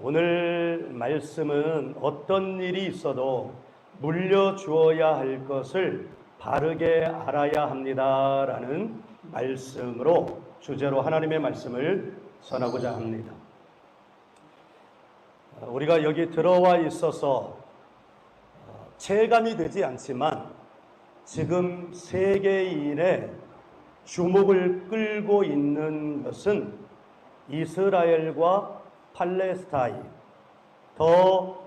오늘 말씀은 어떤 일이 있어도 물려주어야 할 것을 바르게 알아야 합니다라는 말씀으로 주제로 하나님의 말씀을 전하고자 합니다. 우리가 여기 들어와 있어서 체감이 되지 않지만 지금 세계인의 주목을 끌고 있는 것은 이스라엘과 팔레스타인, 더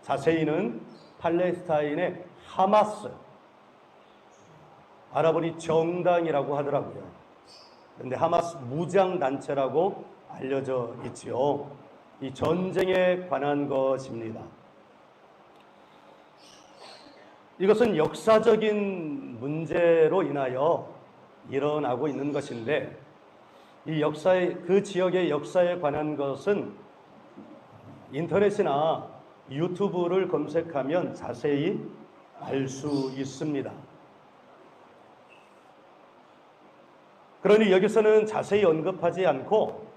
자세히는 팔레스타인의 하마스, 아랍어로 정당이라고 하더라고요. 그런데 하마스 무장단체라고 알려져 있지요. 이 전쟁에 관한 것입니다. 이것은 역사적인 문제로 인하여 일어나고 있는 것인데, 이 그 지역의 역사에 관한 것은 인터넷이나 유튜브를 검색하면 자세히 알 수 있습니다. 그러니 여기서는 자세히 언급하지 않고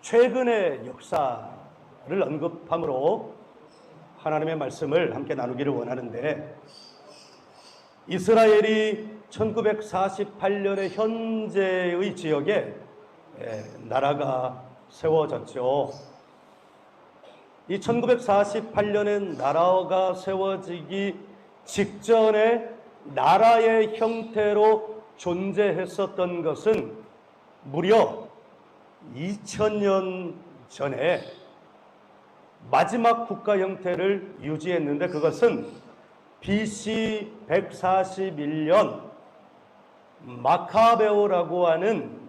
최근의 역사를 언급함으로 하나님의 말씀을 함께 나누기를 원하는데, 이스라엘이 1948년의 현재의 지역에 나라가 세워졌죠. 이 1948년에 나라가 세워지기 직전에 나라의 형태로 존재했었던 것은 무려 2000년 전에 마지막 국가 형태를 유지했는데, 그것은 BC 141년 마카베오라고 하는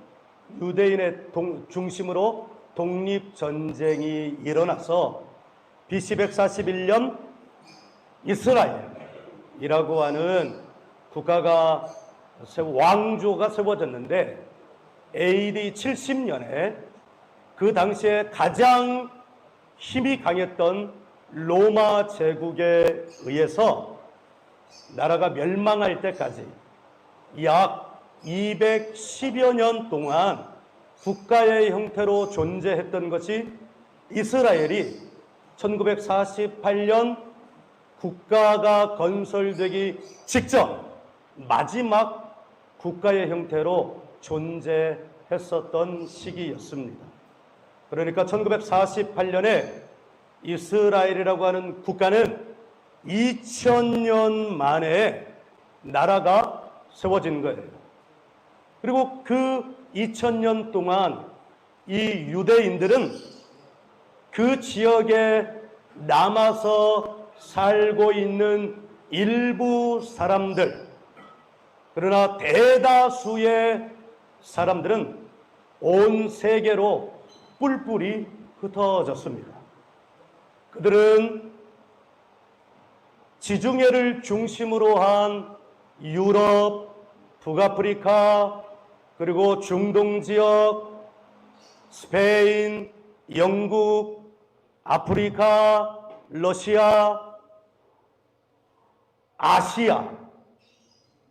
유대인의 중심으로 독립전쟁이 일어나서 BC 141년 이스라엘이라고 하는 국가가 왕조가 세워졌는데, AD 70년에 그 당시에 가장 힘이 강했던 로마 제국에 의해서 나라가 멸망할 때까지 약 210여 년 동안 국가의 형태로 존재했던 것이 이스라엘이 1948년 국가가 건설되기 직전 마지막 국가의 형태로 존재했었던 시기였습니다. 그러니까 1948년에 이스라엘이라고 하는 국가는 2000년 만에 나라가 세워진 거예요. 그리고 그 2000년 동안 이 유대인들은 그 지역에 남아서 살고 있는 일부 사람들, 그러나 대다수의 사람들은 온 세계로 뿔뿔이 흩어졌습니다. 그들은 지중해를 중심으로 한 유럽, 북아프리카, 그리고 중동 지역, 스페인, 영국, 아프리카, 러시아, 아시아,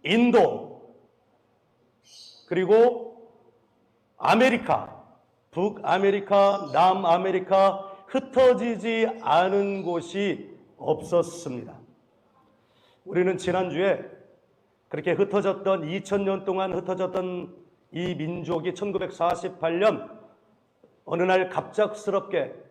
인도, 그리고 아메리카, 북아메리카, 남아메리카, 흩어지지 않은 곳이 없었습니다. 우리는 지난주에 그렇게 2000년 동안 흩어졌던 이 민족이 1948년 어느 날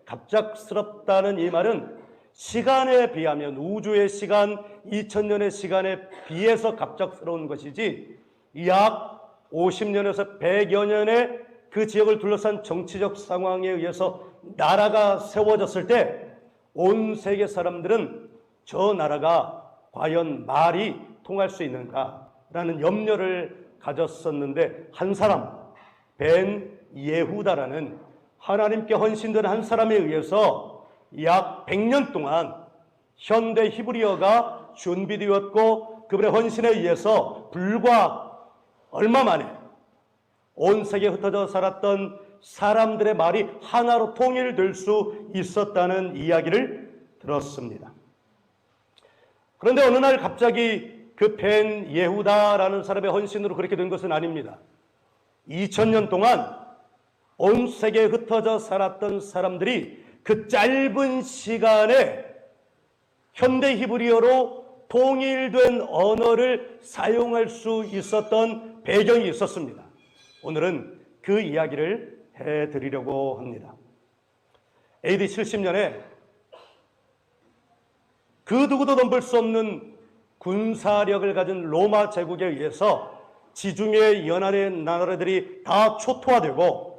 갑작스럽다는 이 말은 시간에 비하면, 우주의 시간, 2000년의 시간에 비해서 갑작스러운 것이지, 약 50년에서 100여 년의 그 지역을 둘러싼 정치적 상황에 의해서 나라가 세워졌을 때 온 세계 사람들은 저 나라가 과연 말이 통할 수 있는가라는 염려를 가졌었는데, 한 사람, 벤 예후다라는 하나님께 헌신된 한 사람에 의해서 약 100년 동안 현대 히브리어가 준비되었고, 그분의 헌신에 의해서 불과 얼마 만에 온 세계에 흩어져 살았던 사람들의 말이 하나로 통일될 수 있었다는 이야기를 들었습니다. 그런데 어느 날 갑자기 그 벤 예후다라는 사람의 헌신으로 그렇게 된 것은 아닙니다. 2000년 동안 온 세계에 흩어져 살았던 사람들이 그 짧은 시간에 현대 히브리어로 통일된 언어를 사용할 수 있었던 배경이 있었습니다. 오늘은 그 이야기를 해드리려고 합니다. AD 70년에 그 누구도 넘볼 수 없는 군사력을 가진 로마 제국에 의해서 지중해 연안의 나라들이 다 초토화되고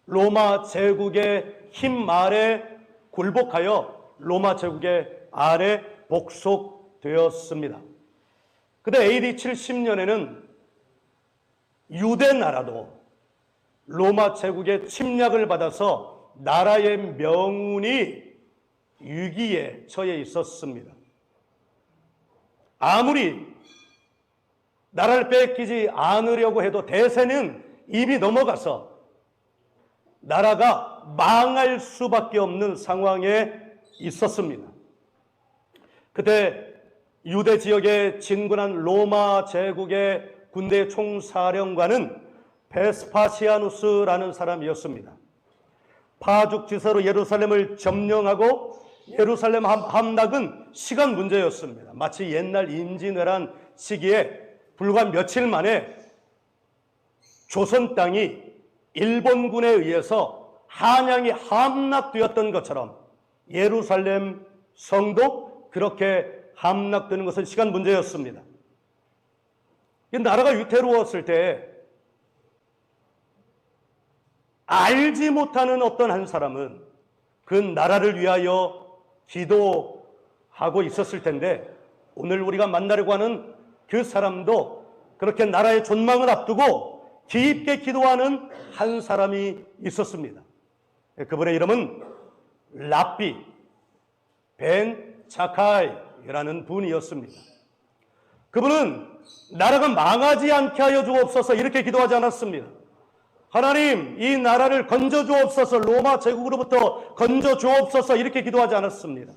로마 제국의 힘 아래 굴복하여 로마 제국의 아래 복속되었습니다. 근데 AD 70년에는 유대 나라도 로마 제국의 침략을 받아서 나라의 명운이 위기에 처해 있었습니다. 아무리 나라를 뺏기지 않으려고 해도 대세는 이미 넘어가서 나라가 망할 수밖에 없는 상황에 있었습니다. 그때 유대 지역에 진군한 로마 제국의 군대 총사령관은 베스파시아누스라는 사람이었습니다. 파죽지세로 예루살렘을 점령하고 예루살렘 함락은 시간 문제였습니다. 마치 옛날 임진왜란 시기에 불과 며칠 만에 조선 땅이 일본군에 의해서 한양이 함락되었던 것처럼 예루살렘 성도 그렇게 함락되는 것은 시간 문제였습니다. 나라가 위태로웠을 때 알지 못하는 어떤 한 사람은 그 나라를 위하여 기도하고 있었을 텐데 오늘 우리가 만나려고 하는 그 사람도 그렇게 나라의 존망을 앞두고 깊게 기도하는 한 사람이 있었습니다. 그분의 이름은 랍비 벤 자카이라는 분이었습니다. 그분은 나라가 망하지 않게 하여 주옵소서 이렇게 기도하지 않았습니다. 하나님, 이 나라를 건져 주옵소서, 로마 제국으로부터 건져 주옵소서 이렇게 기도하지 않았습니다.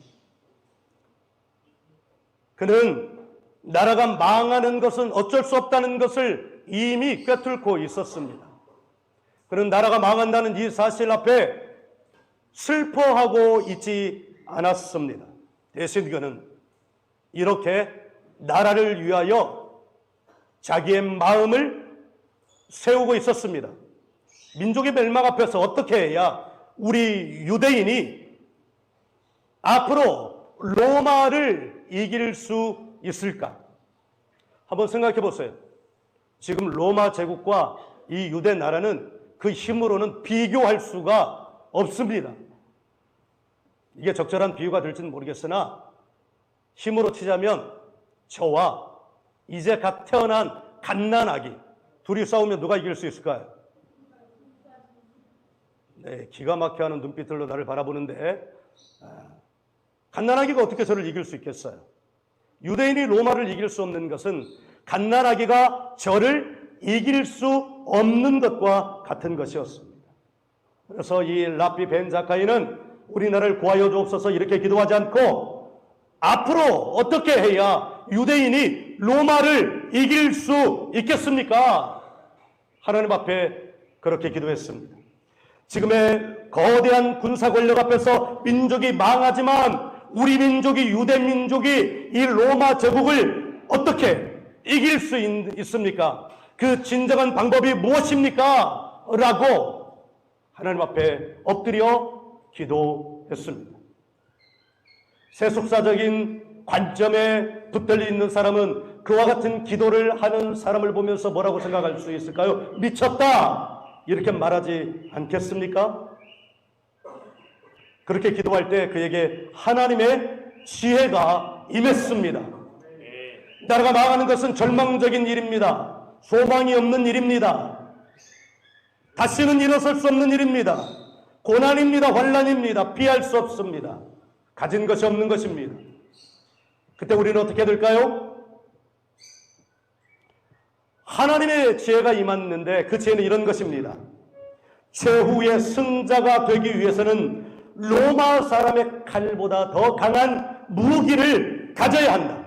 그는 나라가 망하는 것은 어쩔 수 없다는 것을 이미 꿰뚫고 있었습니다. 그는 나라가 망한다는 이 사실 앞에 슬퍼하고 있지 않았습니다. 대신 그는 이렇게 나라를 위하여 자기의 마음을 세우고 있었습니다. 민족의 멸망 앞에서 어떻게 해야 우리 유대인이 앞으로 로마를 이길 수 있을까? 한번 생각해 보세요. 지금 로마 제국과 이 유대 나라는 그 힘으로는 비교할 수가 없습니다. 이게 적절한 비유가 될지는 모르겠으나 힘으로 치자면 저와 이제 갓 태어난 갓난아기 둘이 싸우면 누가 이길 수 있을까요? 네, 기가 막혀 하는 눈빛들로 나를 바라보는데 갓난아기가 어떻게 저를 이길 수 있겠어요? 유대인이 로마를 이길 수 없는 것은 갓난아기가 저를 이길 수 없는 것과 같은 것이었습니다. 그래서 이 랍비 벤 자카이는 우리나라를 구하여 주옵소서 이렇게 기도하지 않고 앞으로 어떻게 해야 유대인이 로마를 이길 수 있겠습니까? 하나님 앞에 그렇게 기도했습니다. 지금의 거대한 군사 권력 앞에서 민족이 망하지만 우리 민족이 유대 민족이 이 로마 제국을 어떻게 이길 수 있습니까? 그 진정한 방법이 무엇입니까? 라고 하나님 앞에 엎드려 기도했습니다. 세속사적인 관점에 붙들려 있는 사람은 그와 같은 기도를 하는 사람을 보면서 뭐라고 생각할 수 있을까요? 미쳤다! 이렇게 말하지 않겠습니까? 그렇게 기도할 때 그에게 하나님의 지혜가 임했습니다. 나라가 망하는 것은 절망적인 일입니다. 소망이 없는 일입니다. 다시는 일어설 수 없는 일입니다. 고난입니다. 환난입니다. 피할 수 없습니다. 가진 것이 없는 것입니다. 그때 우리는 어떻게 될까요? 하나님의 지혜가 임했는데 그 지혜는 이런 것입니다. 최후의 승자가 되기 위해서는 로마 사람의 칼보다 더 강한 무기를 가져야 한다.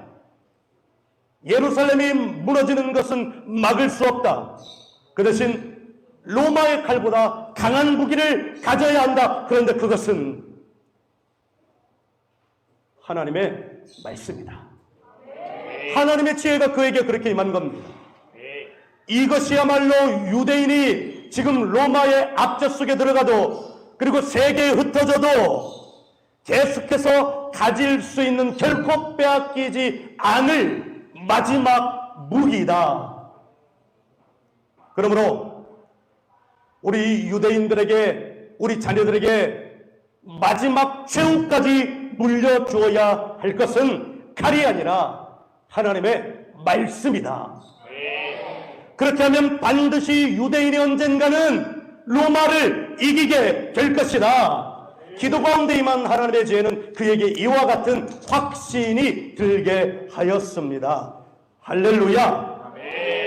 예루살렘이 무너지는 것은 막을 수 없다. 그 대신 로마의 칼보다 강한 무기를 가져야 한다. 그런데 그것은 하나님의 말씀이다. 하나님의 지혜가 그에게 그렇게 임한 겁니다. 이것이야말로 유대인이 지금 로마의 압제 속에 들어가도, 그리고 세계에 흩어져도 계속해서 가질 수 있는, 결코 빼앗기지 않을 마지막 무기이다. 그러므로 우리 유대인들에게, 우리 자녀들에게 마지막 최후까지 물려주어야 할 것은 칼이 아니라 하나님의 말씀이다. 그렇게 하면 반드시 유대인이 언젠가는 로마를 이기게 될 것이다. 기도 가운데 임한 하나님의 지혜는 그에게 이와 같은 확신이 들게 하였습니다. 할렐루야.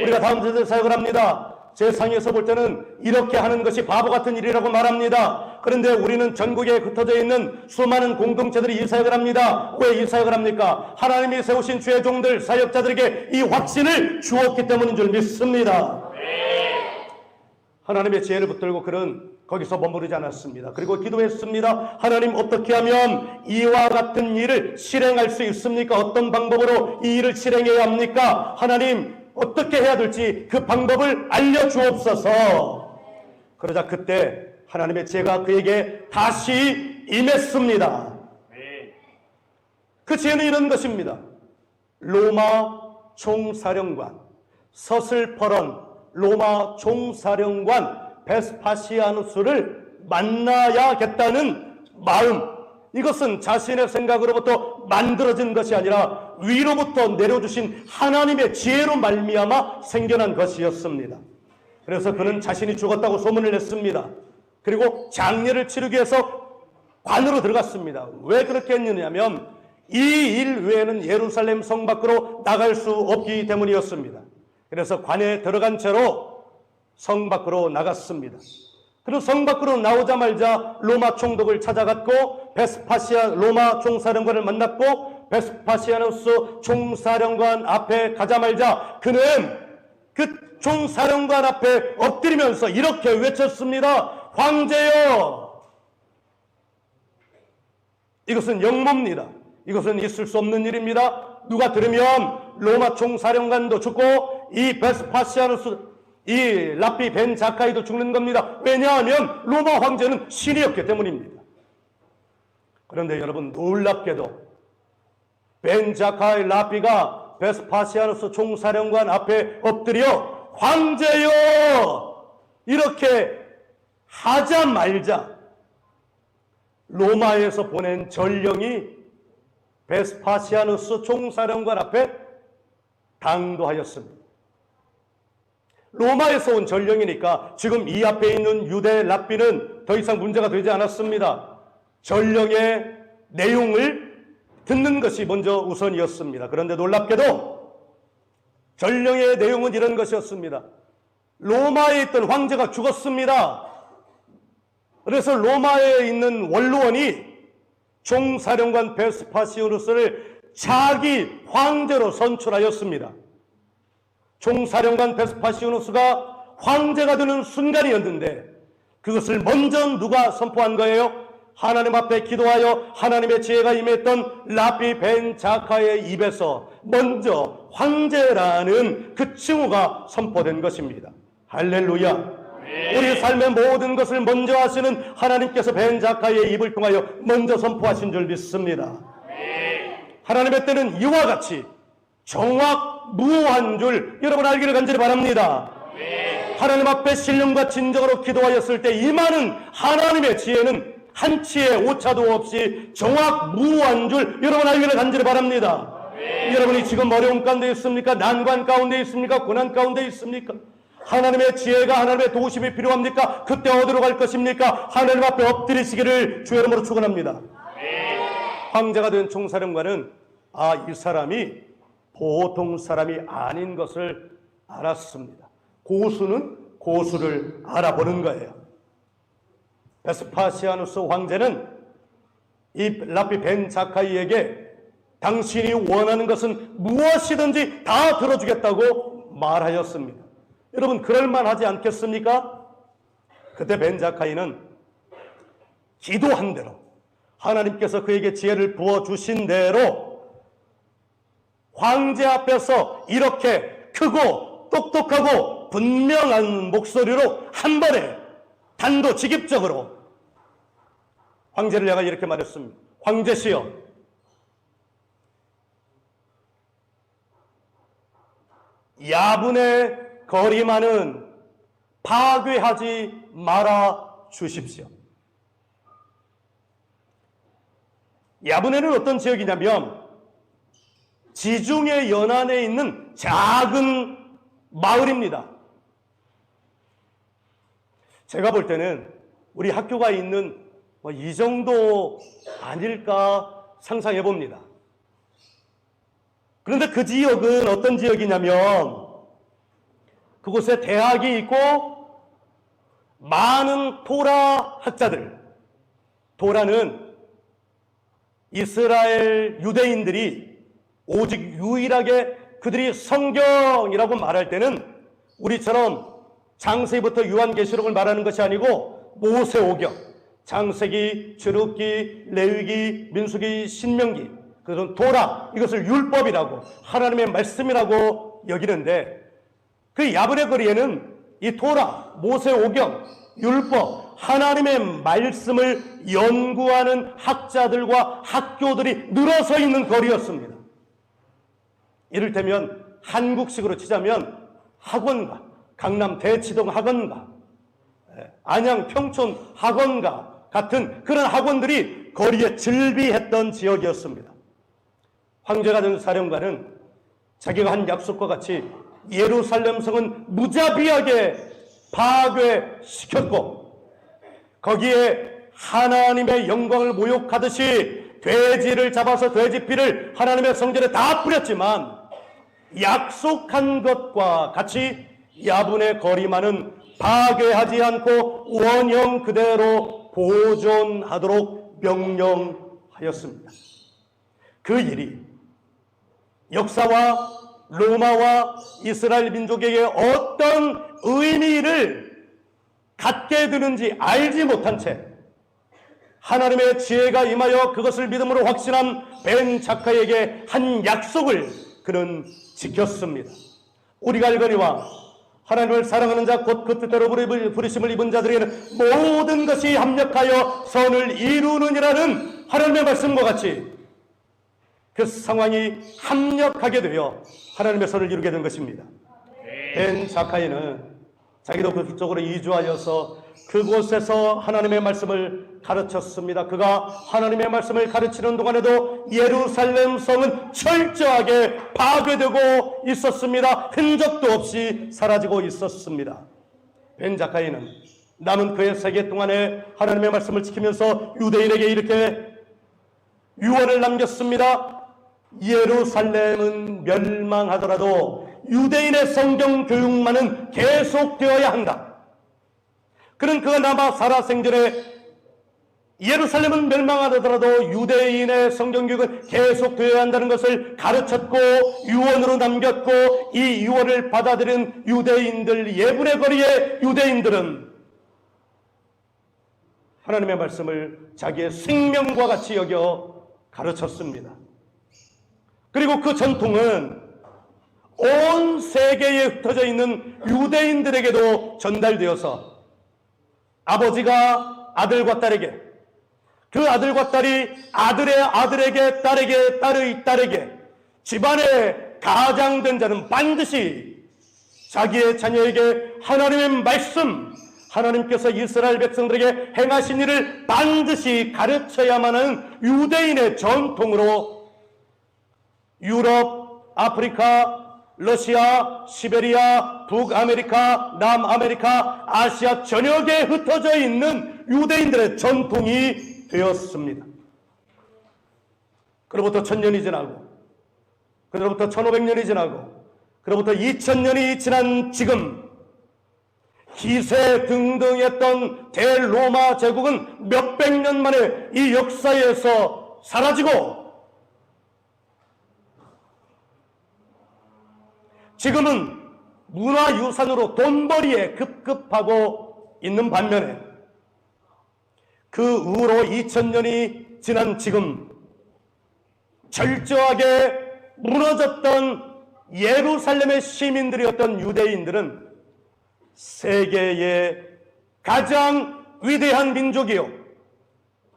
우리가 다음 세대 사역을 합니다. 세상에서 볼 때는 이렇게 하는 것이 바보 같은 일이라고 말합니다. 그런데 우리는 전국에 흩어져 있는 수많은 공동체들이 이 사역을 합니다. 왜 이 사역을 합니까? 하나님이 세우신 주의 종들, 사역자들에게 이 확신을 주었기 때문인 줄 믿습니다. 하나님의 지혜를 붙들고 그는 거기서 머무르지 않았습니다. 그리고 기도했습니다. 하나님, 어떻게 하면 이와 같은 일을 실행할 수 있습니까? 어떤 방법으로 이 일을 실행해야 합니까? 하나님, 어떻게 해야 될지 그 방법을 알려주옵소서. 그러자 그때 하나님의 지혜가 그에게 다시 임했습니다. 그 지혜는 이런 것입니다. 로마 총사령관, 서슬퍼런 로마 총사령관 베스파시아누스를 만나야겠다는 마음, 이것은 자신의 생각으로부터 만들어진 것이 아니라 위로부터 내려주신 하나님의 지혜로 말미암아 생겨난 것이었습니다. 그래서 그는 자신이 죽었다고 소문을 냈습니다. 그리고 장례를 치르기 위해서 관으로 들어갔습니다. 왜 그렇게 했느냐면 이 일 외에는 예루살렘 성 밖으로 나갈 수 없기 때문이었습니다. 그래서 관에 들어간 채로 성 밖으로 나갔습니다. 그리고 성 밖으로 나오자마자 로마 총독을 찾아갔고 로마 총사령관을 만났고 베스파시아누스 총사령관 앞에 가자마자 그는 그 총사령관 앞에 엎드리면서 이렇게 외쳤습니다. 황제여! 이것은 영모입니다. 이것은 있을 수 없는 일입니다. 누가 들으면 로마 총사령관도 죽고 이 베스파시아누스, 이 라피 벤 자카이도 죽는 겁니다. 왜냐하면 로마 황제는 신이었기 때문입니다. 그런데 여러분, 놀랍게도 벤 자카이 라피가 베스파시아누스 총사령관 앞에 엎드려 황제여! 이렇게 하자마자 로마에서 보낸 전령이 베스파시아누스 총사령관 앞에 당도하였습니다. 로마에서 온 전령이니까 지금 이 앞에 있는 유대 랍비는 더 이상 문제가 되지 않았습니다. 전령의 내용을 듣는 것이 먼저 우선이었습니다. 그런데 놀랍게도 전령의 내용은 이런 것이었습니다. 로마에 있던 황제가 죽었습니다. 그래서 로마에 있는 원로원이 총사령관 베스파시아누스를 자기 황제로 선출하였습니다. 총사령관 베스파시아누스가 황제가 되는 순간이었는데 그것을 먼저 누가 선포한 거예요? 하나님 앞에 기도하여 하나님의 지혜가 임했던 라피 벤 자카의 입에서 먼저 황제라는 그 칭호가 선포된 것입니다. 할렐루야. 우리 삶의 모든 것을 먼저 하시는 하나님께서 벤 자카의 입을 통하여 먼저 선포하신 줄 믿습니다. 하나님의 때는 이와 같이 정확무한 줄 여러분 알기를 간절히 바랍니다. 하나님 앞에 신령과 진정으로 기도하였을 때 임하는 하나님의 지혜는 한치의 오차도 없이 정확무한 줄 여러분 알기를 간절히 바랍니다. 여러분이 지금 어려움 가운데 있습니까? 난관 가운데 있습니까? 고난 가운데 있습니까? 하나님의 지혜가, 하나님의 도우심이 필요합니까? 그때 어디로 갈 것입니까? 하나님 앞에 엎드리시기를 주의 이름으로 축원합니다. 황제가 된 총사령관은 이 사람이 보통 사람이 아닌 것을 알았습니다. 고수는 고수를 알아보는 거예요. 베스파시아누스 황제는 이 라피 벤 자카이에게 당신이 원하는 것은 무엇이든지 다 들어주겠다고 말하였습니다. 여러분, 그럴만하지 않겠습니까? 그때 벤 자카이는 기도한 대로 하나님께서 그에게 지혜를 부어주신 대로 황제 앞에서 이렇게 크고 똑똑하고 분명한 목소리로 한 번에 단도직입적으로 황제를 향하여 이렇게 말했습니다. 황제시여, 야분의 거리만은 파괴하지 말아 주십시오. 야분에는 어떤 지역이냐면 지중해 연안에 있는 작은 마을입니다. 제가 볼 때는 우리 학교가 있는 이 정도 아닐까 상상해 봅니다. 그런데 그 지역은 어떤 지역이냐면 그곳에 대학이 있고 많은 토라 학자들, 토라는 이스라엘 유대인들이 오직 유일하게 그들이 성경이라고 말할 때는 우리처럼 창세기부터 요한계시록을 말하는 것이 아니고 모세오경, 창세기, 출애굽기, 레위기, 민수기, 신명기, 그것은 토라, 이것을 율법이라고 하나님의 말씀이라고 여기는데 그 야분의 거리에는 이 토라, 모세오경, 율법, 하나님의 말씀을 연구하는 학자들과 학교들이 늘어서 있는 거리였습니다. 이를테면 한국식으로 치자면 학원가, 강남 대치동 학원가, 안양 평촌 학원가 같은 그런 학원들이 거리에 즐비했던 지역이었습니다. 황제가 된 사령관은 자기가 한 약속과 같이 예루살렘 성은 무자비하게 파괴시켰고 거기에 하나님의 영광을 모욕하듯이 돼지를 잡아서 돼지피를 하나님의 성전에 다 뿌렸지만 약속한 것과 같이 야분의 거리만은 파괴하지 않고 원형 그대로 보존하도록 명령하였습니다. 그 일이 역사와 로마와 이스라엘 민족에게 어떤 의미를 갖게 되는지 알지 못한 채 하나님의 지혜가 임하여 그것을 믿음으로 확신한 벤 자카에게 한 약속을 그는 지켰습니다. 우리가 알거니와 하나님을 사랑하는 자 곧 그 뜻대로 부르심을 입은 자들에게는 모든 것이 합력하여 선을 이루느니라는 하나님의 말씀과 같이 그 상황이 합력하게 되어 하나님의 선을 이루게 된 것입니다. 벤 자카이는 자기도 그쪽으로 이주하여서 그곳에서 하나님의 말씀을 가르쳤습니다. 그가 하나님의 말씀을 가르치는 동안에도 예루살렘 성은 철저하게 파괴되고 있었습니다. 흔적도 없이 사라지고 있었습니다. 벤 자카이는 남은 그의 세계 동안에 하나님의 말씀을 지키면서 유대인에게 이렇게 유언을 남겼습니다. 예루살렘은 멸망하더라도 유대인의 성경 교육만은 계속되어야 한다. 그는 그가 남아 살아생전에 예루살렘은 멸망하더라도 유대인의 성경 교육은 계속되어야 한다는 것을 가르쳤고 유언으로 남겼고 이 유언을 받아들인 유대인들, 예분의 거리의 유대인들은 하나님의 말씀을 자기의 생명과 같이 여겨 가르쳤습니다. 그리고 그 전통은 온 세계에 흩어져 있는 유대인들에게도 전달되어서 아버지가 아들과 딸에게, 그 아들과 딸이 아들의 아들에게, 딸에게, 딸의 딸에게, 집안의 가장된 자는 반드시 자기의 자녀에게 하나님의 말씀, 하나님께서 이스라엘 백성들에게 행하신 일을 반드시 가르쳐야만 하는 유대인의 전통으로 유럽, 아프리카, 러시아, 시베리아, 북아메리카, 남아메리카, 아시아 전역에 흩어져 있는 유대인들의 전통이 되었습니다. 그로부터 1000년이 지나고, 그로부터 1500년이 지나고, 그로부터 2000년이 지난 지금 기세등등했던 대로마 제국은 몇백 년 만에 이 역사에서 사라지고 지금은 문화유산으로 돈벌이에 급급하고 있는 반면에 그 후로 2000년이 지난 지금 철저하게 무너졌던 예루살렘의 시민들이었던 유대인들은 세계의 가장 위대한 민족이요,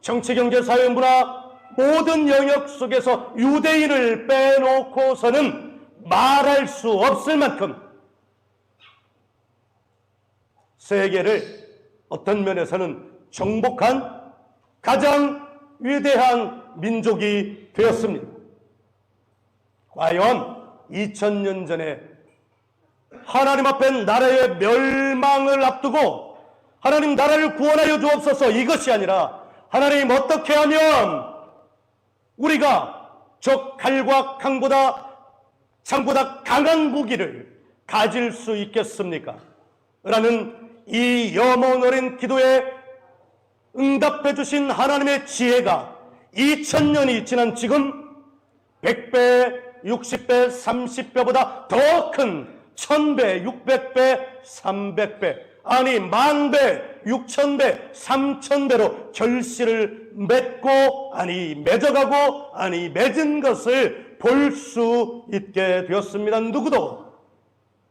정치, 경제, 사회, 문화 모든 영역 속에서 유대인을 빼놓고서는 말할 수 없을 만큼 세계를 어떤 면에서는 정복한 가장 위대한 민족이 되었습니다. 과연 2000년 전에 하나님 앞에 나라의 멸망을 앞두고 하나님 나라를 구원하여 주옵소서 이것이 아니라 하나님 어떻게 하면 우리가 저 칼과 창보다 강한 무기를 가질 수 있겠습니까? 라는 이 염원 어린 기도에 응답해 주신 하나님의 지혜가 2000년이 지난 지금 100배, 60배, 30배보다 더 큰 1000배, 600배, 300배, 아니 10,000배, 6,000배, 3,000배로 결실을 맺고 맺어가고 맺은 것을 볼 수 있게 되었습니다. 누구도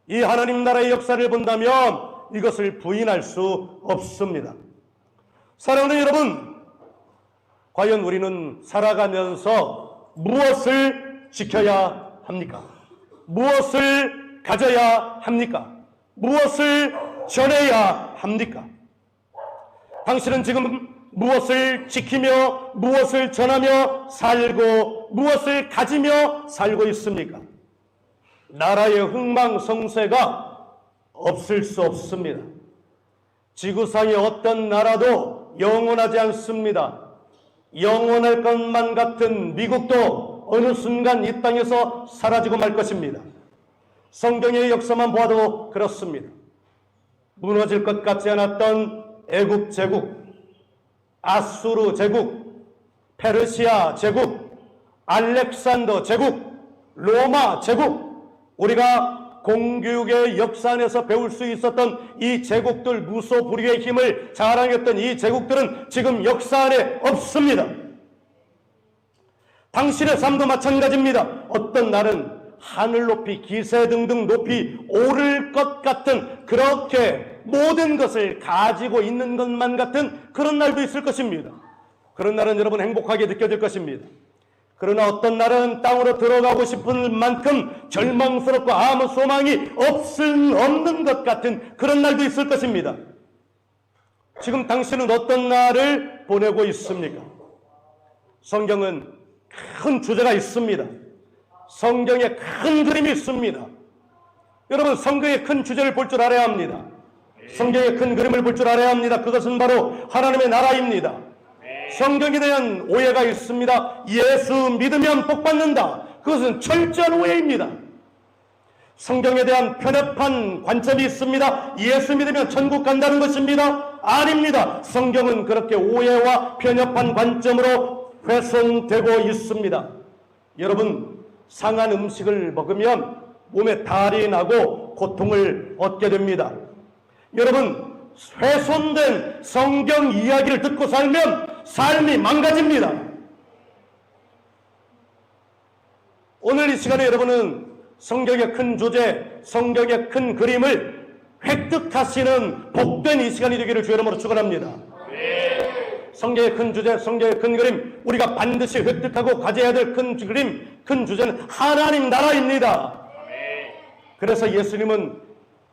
이 하나님 나라의 역사를 본다면 이것을 부인할 수 없습니다. 사랑하는 여러분, 과연 우리는 살아가면서 무엇을 지켜야 합니까? 무엇을 가져야 합니까? 무엇을 전해야 합니까? 당신은 지금 무엇을 지키며 무엇을 전하며 살고 무엇을 가지며 살고 있습니까? 나라의 흥망성쇠가 없을 수 없습니다. 지구상의 어떤 나라도 영원하지 않습니다. 영원할 것만 같은 미국도 어느 순간 이 땅에서 사라지고 말 것입니다. 성경의 역사만 보아도 그렇습니다. 무너질 것 같지 않았던 애굽 제국, 아수르 제국, 페르시아 제국, 알렉산더 제국, 로마 제국, 우리가 공교육의 역사 안에서 배울 수 있었던 이 제국들, 무소불위의 힘을 자랑했던 이 제국들은 지금 역사 안에 없습니다. 당신의 삶도 마찬가지입니다. 어떤 날은 하늘 높이 기세 등등 높이 오를 것 같은, 그렇게 모든 것을 가지고 있는 것만 같은 그런 날도 있을 것입니다. 그런 날은 여러분 행복하게 느껴질 것입니다. 그러나 어떤 날은 땅으로 들어가고 싶은 만큼 절망스럽고 아무 소망이 없는 것 같은 그런 날도 있을 것입니다. 지금 당신은 어떤 날을 보내고 있습니까? 성경은 큰 주제가 있습니다. 성경에 큰 그림이 있습니다. 여러분, 성경의 큰 주제를 볼 줄 알아야 합니다. 성경의 큰 그림을 볼 줄 알아야 합니다. 그것은 바로 하나님의 나라입니다. 성경에 대한 오해가 있습니다. 예수 믿으면 복 받는다. 그것은 철저한 오해입니다. 성경에 대한 편협한 관점이 있습니다. 예수 믿으면 천국 간다는 것입니다. 아닙니다. 성경은 그렇게 오해와 편협한 관점으로 훼손되고 있습니다. 여러분, 상한 음식을 먹으면 몸에 탈이 나고 고통을 얻게 됩니다. 여러분, 훼손된 성경 이야기를 듣고 살면 삶이 망가집니다. 오늘 이 시간에 여러분은 성경의 큰 주제, 성경의 큰 그림을 획득하시는 복된 이 시간이 되기를 주의 이름으로 축원합니다. 성경의 큰 주제, 성경의 큰 그림, 우리가 반드시 획득하고 가져야 될 큰 그림, 큰 주제는 하나님 나라입니다. 그래서 예수님은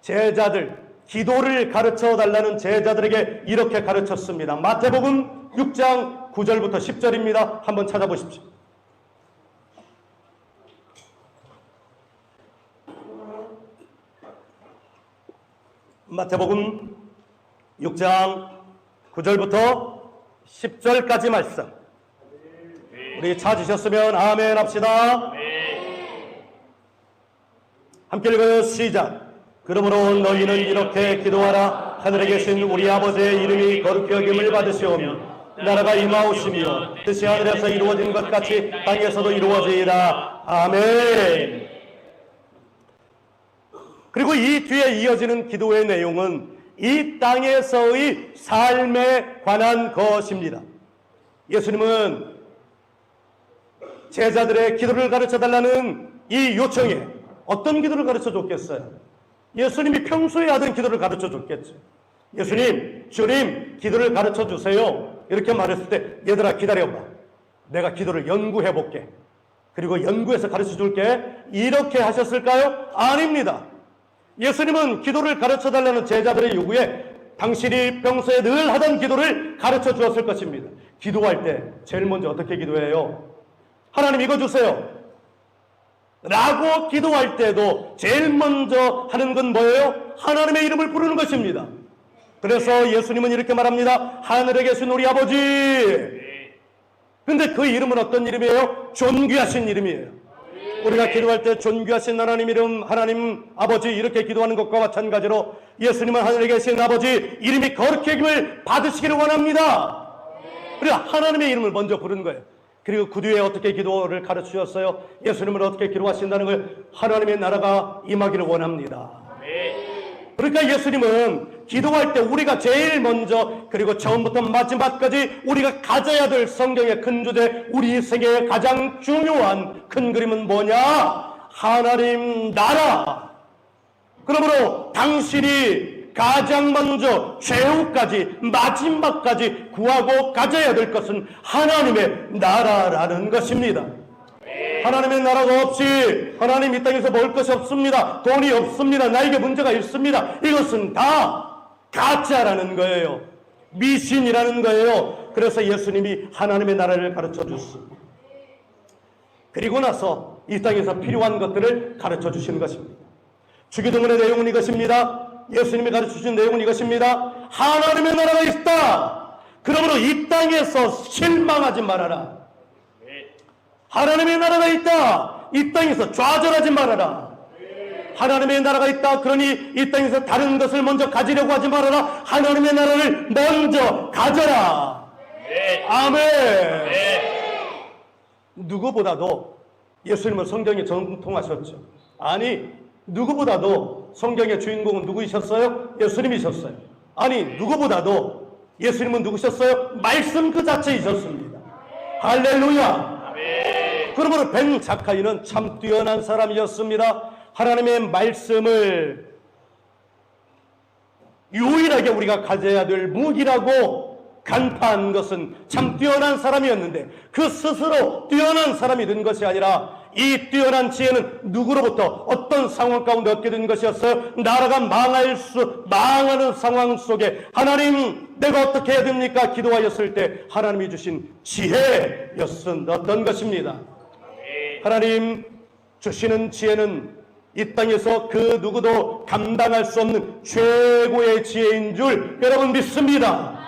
제자들, 기도를 가르쳐 달라는 제자들에게 이렇게 가르쳤습니다. 마태복음 6장 9절부터 10절입니다. 한번 찾아보십시오. 마태복음 6장 9절부터 10절까지 말씀. 우리 찾으셨으면 아멘 합시다. 함께 읽어요. 시작. 그러므로 너희는 이렇게 기도하라. 하늘에 계신 우리 아버지의 이름이 거룩히 여김을 받으시오며 나라가 임하오시며 뜻이 하늘에서 이루어진 것 같이 땅에서도 이루어지이다. 아멘. 그리고 이 뒤에 이어지는 기도의 내용은 이 땅에서의 삶에 관한 것입니다. 예수님은 제자들의 기도를 가르쳐달라는 이 요청에 어떤 기도를 가르쳐줬겠어요? 예수님이 평소에 하던 기도를 가르쳐줬겠죠. 예수님, 주님, 기도를 가르쳐주세요. 이렇게 말했을 때 얘들아 기다려봐. 내가 기도를 연구해볼게. 그리고 연구해서 가르쳐줄게. 이렇게 하셨을까요? 아닙니다. 예수님은 기도를 가르쳐달라는 제자들의 요구에 당신이 평소에 늘 하던 기도를 가르쳐 주었을 것입니다. 기도할 때 제일 먼저 어떻게 기도해요? 하나님 이거 주세요 라고 기도할 때도 제일 먼저 하는 건 뭐예요? 하나님의 이름을 부르는 것입니다. 그래서 예수님은 이렇게 말합니다. 하늘에 계신 우리 아버지. 근데 그 이름은 어떤 이름이에요? 존귀하신 이름이에요. 우리가 기도할 때 존귀하신 하나님 이름, 하나님 아버지 이렇게 기도하는 것과 마찬가지로 예수님은 하늘에 계신 아버지 이름이 거룩히 여김을 받으시기를 원합니다. 우리가 하나님의 이름을 먼저 부르는 거예요. 그리고 그 뒤에 어떻게 기도를 가르치셨어요? 예수님은 어떻게 기도하신다는 걸 하나님의 나라가 임하기를 원합니다. 그러니까 예수님은 기도할 때 우리가 제일 먼저 그리고 처음부터 마지막까지 우리가 가져야 될 성경의 큰 주제, 우리 세계의 가장 중요한 큰 그림은 뭐냐? 하나님 나라. 그러므로 당신이 가장 먼저 최후까지 마지막까지 구하고 가져야 될 것은 하나님의 나라라는 것입니다. 하나님의 나라가 없이 하나님 이 땅에서 먹을 것이 없습니다. 돈이 없습니다. 나에게 문제가 있습니다. 이것은 다 가짜라는 거예요. 미신이라는 거예요. 그래서 예수님이 하나님의 나라를 가르쳐 주셨습니다. 그리고 나서 이 땅에서 필요한 것들을 가르쳐 주시는 것입니다. 주기도문의 내용은 이것입니다. 예수님이 가르쳐 주신 내용은 이것입니다. 하나님의 나라가 있다. 그러므로 이 땅에서 실망하지 말아라. 하나님의 나라가 있다. 이 땅에서 좌절하지 말아라. 하나님의 나라가 있다. 그러니 이 땅에서 다른 것을 먼저 가지려고 하지 말아라. 하나님의 나라를 먼저 가져라. 아멘. 누구보다도 예수님은 성경에 정통하셨죠. 아니, 누구보다도 성경의 주인공은 누구이셨어요? 예수님이셨어요. 아니, 누구보다도 예수님은 누구셨어요? 말씀 그 자체이셨습니다. 할렐루야. 그러므로 벤 자카이는 참 뛰어난 사람이었습니다. 하나님의 말씀을 유일하게 우리가 가져야 될 무기라고 간파한 것은 참 뛰어난 사람이었는데 그 스스로 뛰어난 사람이 된 것이 아니라 이 뛰어난 지혜는 누구로부터 어떤 상황 가운데 얻게 된 것이었어요? 나라가 망하는 상황 속에 하나님 내가 어떻게 해야 됩니까? 기도하였을 때 하나님이 주신 지혜였던 것입니다. 하나님 주시는 지혜는 이 땅에서 그 누구도 감당할 수 없는 최고의 지혜인 줄 여러분 믿습니다.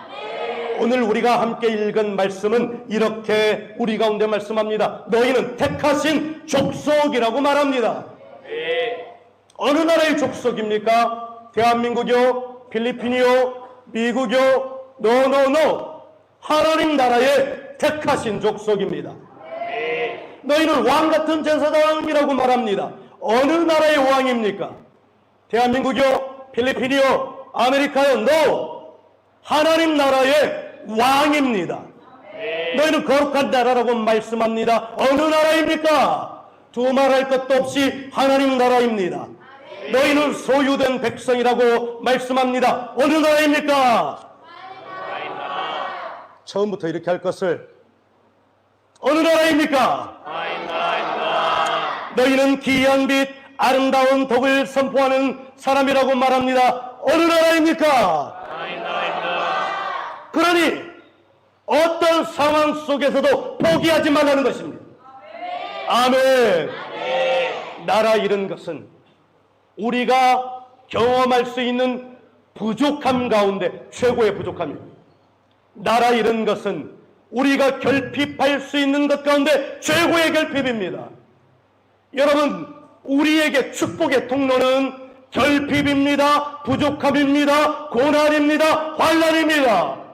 오늘 우리가 함께 읽은 말씀은 이렇게 우리 가운데 말씀합니다. 너희는 택하신 족속이라고 말합니다. 어느 나라의 족속입니까? 대한민국이요? 필리핀이요? 미국이요? 노. 하나님 나라의 택하신 족속입니다. 너희는 왕같은 제사장이라고 말합니다. 어느 나라의 왕입니까? 대한민국이요? 필리핀이요? 아메리카요? 노! 하나님 나라의 왕입니다. 너희는 거룩한 나라라고 말씀합니다. 어느 나라입니까? 두말할 것도 없이 하나님 나라입니다. 너희는 소유된 백성이라고 말씀합니다. 어느 나라입니까? 처음부터 이렇게 할 것을 어느 나라입니까? 너희는 귀한 빛 아름다운 덕을 선포하는 사람이라고 말합니다. 어느 나라입니까? 그러니 어떤 상황 속에서도 포기하지 말라는 것입니다. 아멘. 나라 잃은 것은 우리가 경험할 수 있는 부족함 가운데 최고의 부족함입니다. 나라 잃은 것은 우리가 결핍할 수 있는 것 가운데 최고의 결핍입니다. 여러분, 우리에게 축복의 통로는 결핍입니다. 부족함입니다. 고난입니다. 환난입니다.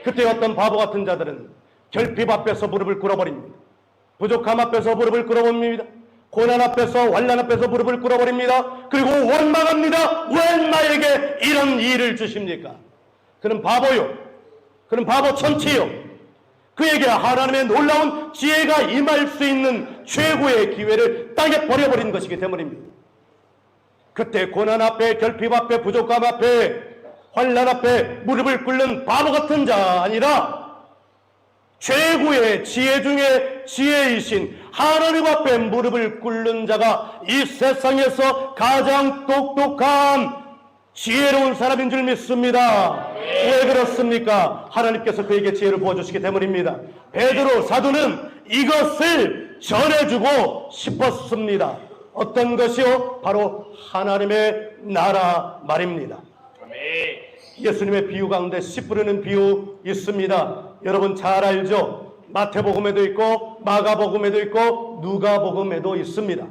그때 어떤 바보 같은 자들은 결핍 앞에서 무릎을 꿇어버립니다. 부족함 앞에서 무릎을 꿇어버립니다. 고난 앞에서 환난 앞에서 무릎을 꿇어버립니다. 그리고 원망합니다. 왜 나에게 이런 일을 주십니까? 그는 바보요. 그는 바보 천치요. 그에게 하나님의 놀라운 지혜가 임할 수 있는 최고의 기회를 땅에 버려버린 것이기 때문입니다. 그때 고난 앞에, 결핍 앞에, 부족함 앞에, 환난 앞에 무릎을 꿇는 바보 같은 자 아니라 최고의 지혜 중에 지혜이신 하나님 앞에 무릎을 꿇는 자가 이 세상에서 가장 똑똑한 지혜로운 사람인 줄 믿습니다. 왜 그렇습니까? 하나님께서 그에게 지혜를 부어주시기 때문입니다. 베드로 사도는 이것을 전해주고 싶었습니다. 어떤 것이요? 바로 하나님의 나라 말입니다. 예수님의 비유 가운데 씨 뿌리는 비유 있습니다. 여러분 잘 알죠? 마태복음에도 있고 마가복음에도 있고 누가복음에도 있습니다.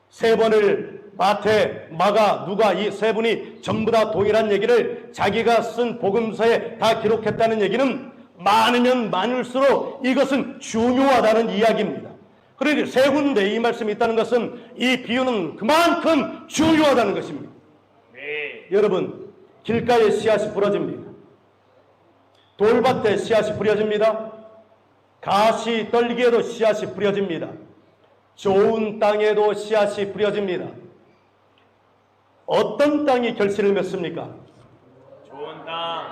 세 번을 마태, 마가, 누가 이 세 분이 전부 다 동일한 얘기를 자기가 쓴 복음서에 다 기록했다는 얘기는 많으면 많을수록 이것은 중요하다는 이야기입니다. 그러니 세 군데 이 말씀이 있다는 것은 이 비유는 그만큼 중요하다는 것입니다. 여러분 길가에 씨앗이 부러집니다. 돌밭에 씨앗이 뿌려집니다. 가시 떨기에도 씨앗이 뿌려집니다. 좋은 땅에도 씨앗이 뿌려집니다. 어떤 땅이 결실을 맺습니까? 좋은 땅.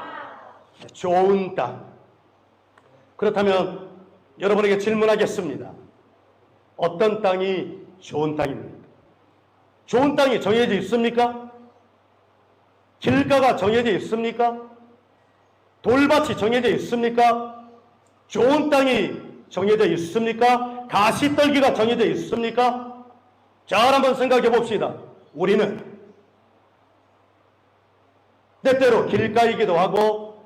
좋은 땅. 그렇다면 여러분에게 질문하겠습니다. 어떤 땅이 좋은 땅입니까? 좋은 땅이 정해져 있습니까? 길가가 정해져 있습니까? 돌밭이 정해져 있습니까? 좋은 땅이 정해져 있습니까? 가시떨기가 정해져 있습니까? 잘 한번 생각해 봅시다. 우리는 때때로 길가이기도 하고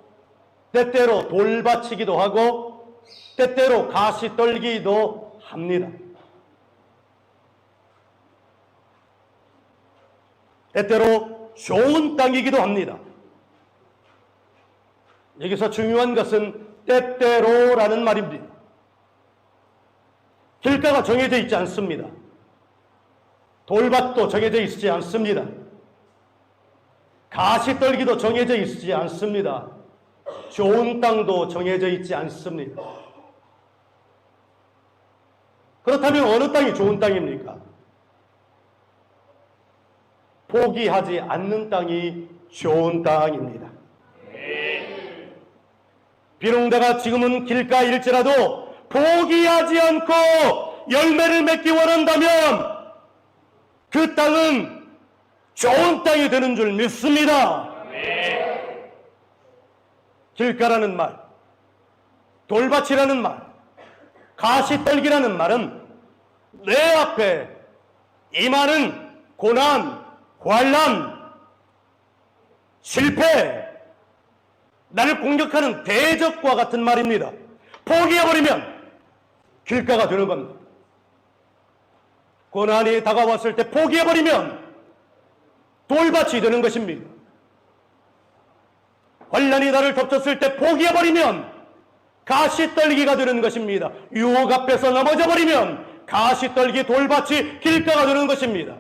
때때로 돌밭이기도 하고 때때로 가시떨기도 합니다. 때때로 좋은 땅이기도 합니다. 여기서 중요한 것은 때때로라는 말입니다. 길가가 정해져 있지 않습니다. 돌밭도 정해져 있지 않습니다. 가시떨기도 정해져 있지 않습니다. 좋은 땅도 정해져 있지 않습니다. 그렇다면 어느 땅이 좋은 땅입니까? 포기하지 않는 땅이 좋은 땅입니다. 비록 내가 지금은 길가일지라도 포기하지 않고 열매를 맺기 원한다면 그 땅은 좋은 땅이 되는 줄 믿습니다. 길가라는 말, 돌밭이라는 말, 가시떨기라는 말은 내 앞에 임하는 고난, 환난, 실패, 나를 공격하는 대적과 같은 말입니다. 포기해버리면 길가가 되는 겁니다. 고난이 다가왔을 때 포기해버리면 돌밭이 되는 것입니다. 환난이 나를 덮쳤을 때 포기해버리면 가시떨기가 되는 것입니다. 유혹 앞에서 넘어져버리면 가시떨기 돌밭이 길가가 되는 것입니다.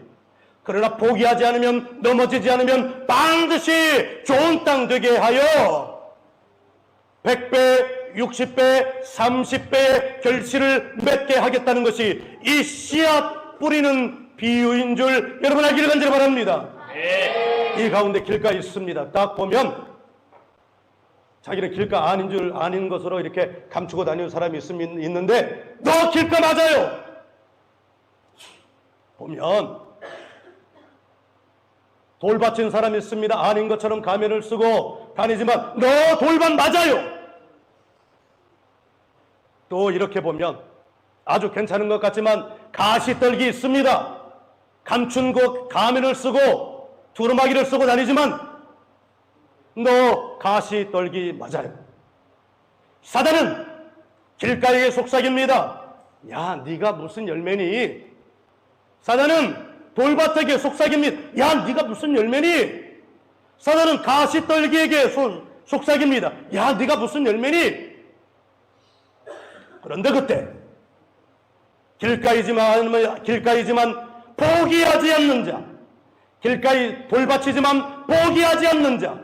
그러나 포기하지 않으면, 넘어지지 않으면 반드시 좋은 땅 되게 하여 100배, 60배, 30배의 결실을 맺게 하겠다는 것이 이 씨앗 뿌리는 비유인 줄 여러분 알기를 간절히 바랍니다. 이 가운데 길가 있습니다. 딱 보면 자기는 길가 아닌 줄 아닌 것으로 이렇게 감추고 다니는 사람이 있는데 너 길가 맞아요. 보면 돌밭인 사람이 있습니다. 아닌 것처럼 가면을 쓰고 다니지만 너 돌밭 맞아요. 또 이렇게 보면 아주 괜찮은 것 같지만 가시떨기 있습니다. 감춘 곳 가면을 쓰고 두루마기를 쓰고 다니지만 너 가시떨기 맞아요. 사단은 길가의 속삭입니다. 야, 네가 무슨 열매니? 사단은 돌밭에게 속삭입니다. 야, 네가 무슨 열매니? 사단은 가시떨기에게 속삭입니다. 야, 네가 무슨 열매니? 그런데 그때 길가이지만 포기하지 않는 자, 길가이 돌밭이지만 포기하지 않는 자,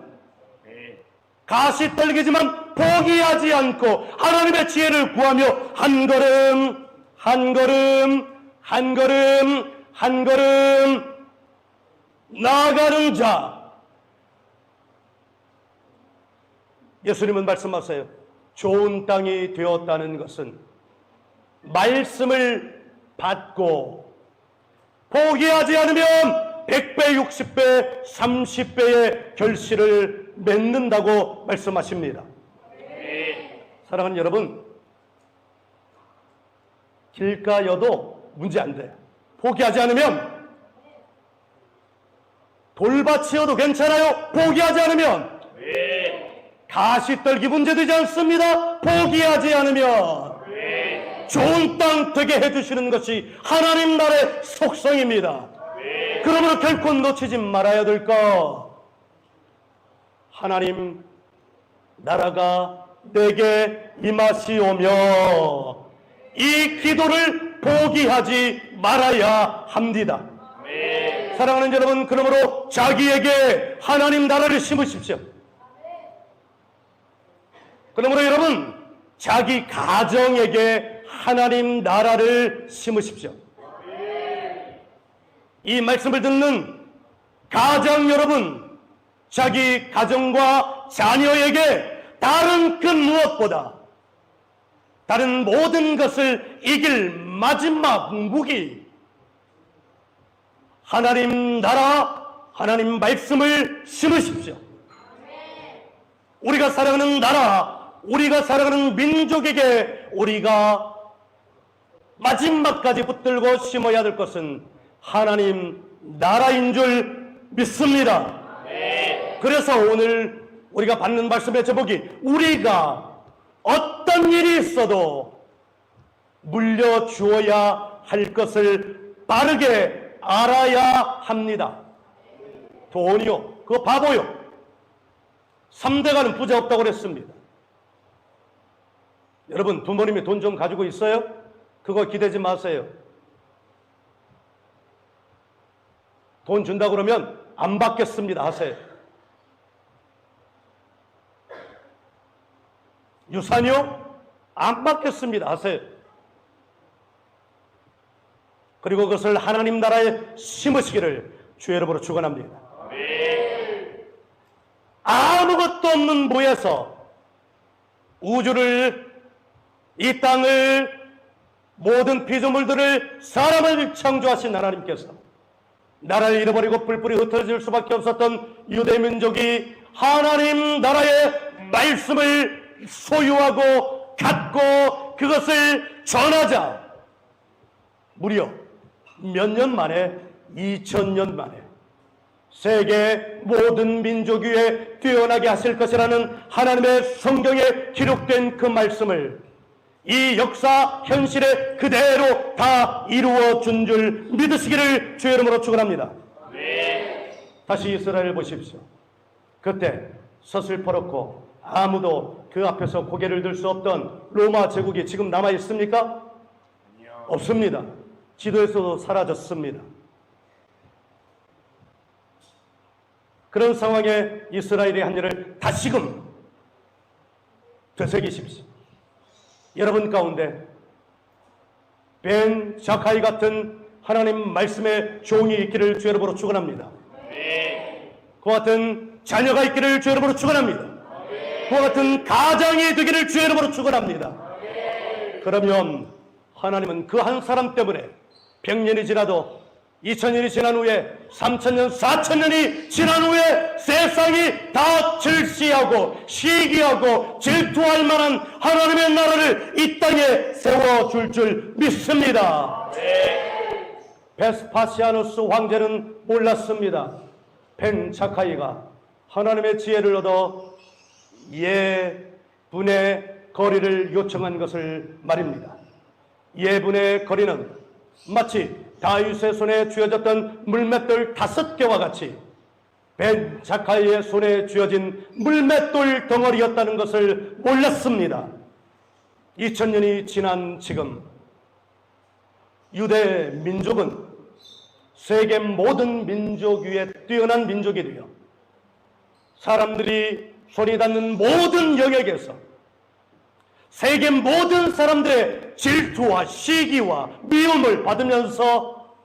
가시떨기지만 포기하지 않고 하나님의 지혜를 구하며 한 걸음 한 걸음 한 걸음 한 걸음 나아가는 자. 예수님은 말씀하세요. 좋은 땅이 되었다는 것은 말씀을 받고 포기하지 않으면 100배, 60배, 30배의 결실을 맺는다고 말씀하십니다. 사랑하는 여러분, 길가여도 문제 안 돼요. 포기하지 않으면. 돌밭이어도 괜찮아요. 포기하지 않으면. 가시떨기 문제되지 않습니다. 포기하지 않으면. 좋은 땅 되게 해주시는 것이 하나님 나라의 속성입니다. 그러므로 결코 놓치지 말아야 될 것. 하나님 나라가 내게 임하시오며 이 기도를 포기하지 말아야 합니다. 사랑하는 여러분, 그러므로 자기에게 하나님 나라를 심으십시오. 그러므로 여러분, 자기 가정에게 하나님 나라를 심으십시오. 이 말씀을 듣는 가장 여러분, 자기 가정과 자녀에게 다른 그 무엇보다 다른 모든 것을 이길 마지막 무기, 하나님 나라, 하나님 말씀을 심으십시오. 우리가 살아가는 나라, 우리가 살아가는 민족에게 우리가 마지막까지 붙들고 심어야 될 것은 하나님 나라인 줄 믿습니다. 그래서 오늘 우리가 받는 말씀의 제목이 우리가 어떤 일이 있어도 물려주어야 할 것을 바르게 알아야 합니다. 돈이요, 그거 바보요. 3대가는 부자 없다고 그랬습니다. 여러분, 부모님이 돈 좀 가지고 있어요? 그거 기대지 마세요. 돈 준다 그러면 안 받겠습니다 하세요. 유산이요? 안 받겠습니다 하세요. 그리고 그것을 하나님 나라에 심으시기를 주의 이름으로 축원합니다. 아무것도 없는 모에서 우주를, 이 땅을, 모든 피조물들을, 사람을 창조하신 하나님께서 나라를 잃어버리고 뿔뿔이 흩어질 수밖에 없었던 유대 민족이 하나님 나라의 말씀을 소유하고 갖고 그것을 전하자 무려 몇 년 만에, 2000년 만에 세계 모든 민족 위에 뛰어나게 하실 것이라는 하나님의 성경에 기록된 그 말씀을 이 역사 현실에 그대로 다 이루어 준 줄 믿으시기를 주의 이름으로 축원합니다. 다시 이스라엘 보십시오. 그때 서슬퍼렇고 아무도 그 앞에서 고개를 들 수 없던 로마 제국이 지금 남아 있습니까? 없습니다. 지도에서도 사라졌습니다. 그런 상황에 이스라엘이 한 일을 다시금 되새기십시오. 여러분 가운데 벤 자카이 같은 하나님 말씀의 종이 있기를 주의 이름으로 축원합니다. 그와 같은 자녀가 있기를 주의 이름으로 축원합니다. 그와 같은 가장이 되기를 주의 이름으로 축원합니다. 그러면 하나님은 그 한 사람 때문에 100년이 지나도 2000년이 지난 후에 3000년, 4000년이 지난 후에 세상이 다 질시하고 시기하고 질투할 만한 하나님의 나라를 이 땅에 세워줄 줄 믿습니다. 베스파시아누스 황제는 몰랐습니다. 벤 자카이가 하나님의 지혜를 얻어 예분의 거리를 요청한 것을 말입니다. 예분의 거리는 마치 다윗의 손에 쥐어졌던 물맷돌 5개와 같이 벤 자카이의 손에 쥐어진 물맷돌 덩어리였다는 것을 몰랐습니다. 2000년이 지난 지금 유대 민족은 세계 모든 민족 위에 뛰어난 민족이 되어 사람들이 손이 닿는 모든 영역에서 세계 모든 사람들의 질투와 시기와 미움을 받으면서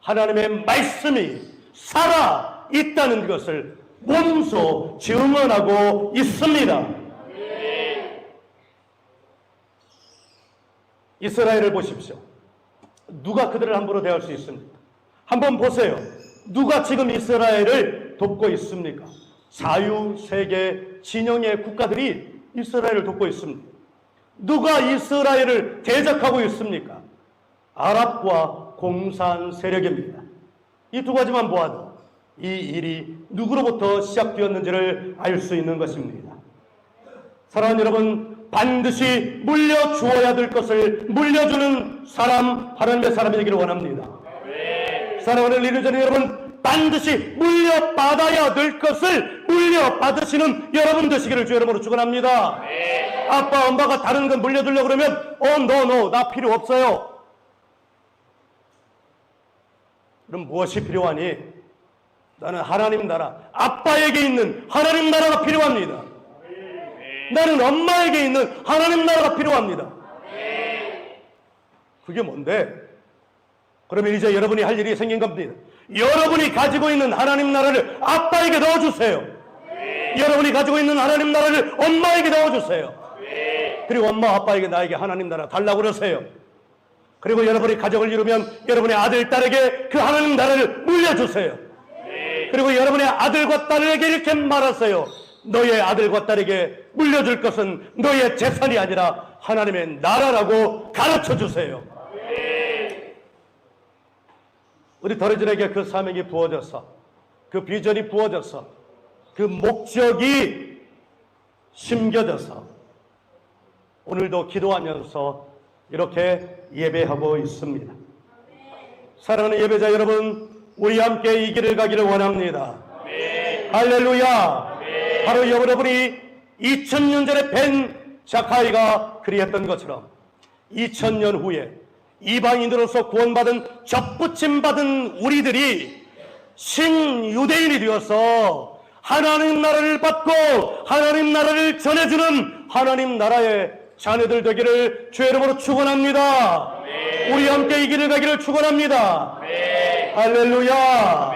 하나님의 말씀이 살아 있다는 것을 몸소 증언하고 있습니다. 이스라엘을 보십시오. 누가 그들을 함부로 대할 수 있습니까? 한번 보세요. 누가 지금 이스라엘을 돕고 있습니까? 자유세계 진영의 국가들이 이스라엘을 돕고 있습니다. 누가 이스라엘을 대적하고 있습니까? 아랍과 공산 세력입니다. 이 두 가지만 보아도 이 일이 누구로부터 시작되었는지를 알 수 있는 것입니다. 사랑하는 여러분, 반드시 물려주어야 될 것을 물려주는 사람, 하나님의 사람이 되기를 원합니다. 사랑하는 리르전의 여러분, 반드시 물려받아야 될 것을 물려받으시는 여러분 되시기를 주 이름으로 축원합니다. 아빠, 엄마가 다른 건 물려주려고 그러면 no, 나 필요 없어요. 그럼 무엇이 필요하니? 나는 하나님 나라, 아빠에게 있는 하나님 나라가 필요합니다. 나는 엄마에게 있는 하나님 나라가 필요합니다. 그게 뭔데? 그러면 이제 여러분이 할 일이 생긴 겁니다. 여러분이 가지고 있는 하나님 나라를 아빠에게 넣어주세요. 여러분이 가지고 있는 하나님 나라를 엄마에게 넣어주세요. 그리고 엄마 아빠에게 나에게 하나님 나라 달라고 그러세요. 그리고 여러분이 가족을 이루면 여러분의 아들 딸에게 그 하나님 나라를 물려주세요. 그리고 여러분의 아들과 딸에게 이렇게 말하세요. 너의 아들과 딸에게 물려줄 것은 너의 재산이 아니라 하나님의 나라라고 가르쳐주세요. 우리 더러들에게 그 사명이 부어져서, 그 비전이 부어져서, 그 목적이 심겨져서 오늘도 기도하면서 이렇게 예배하고 있습니다. 사랑하는 예배자 여러분, 우리 함께 이 길을 가기를 원합니다. 할렐루야. 바로 여러분이 2000년 전에 벤 자카이가 그리했던 것처럼 2000년 후에 이방인으로서 구원받은 접붙임받은 우리들이 신유대인이 되어서 하나님 나라를 받고 하나님 나라를 전해주는 하나님 나라의 자녀들 되기를 주의 이름으로 축원합니다. 우리 함께 이 길을 가기를 축원합니다. 할렐루야.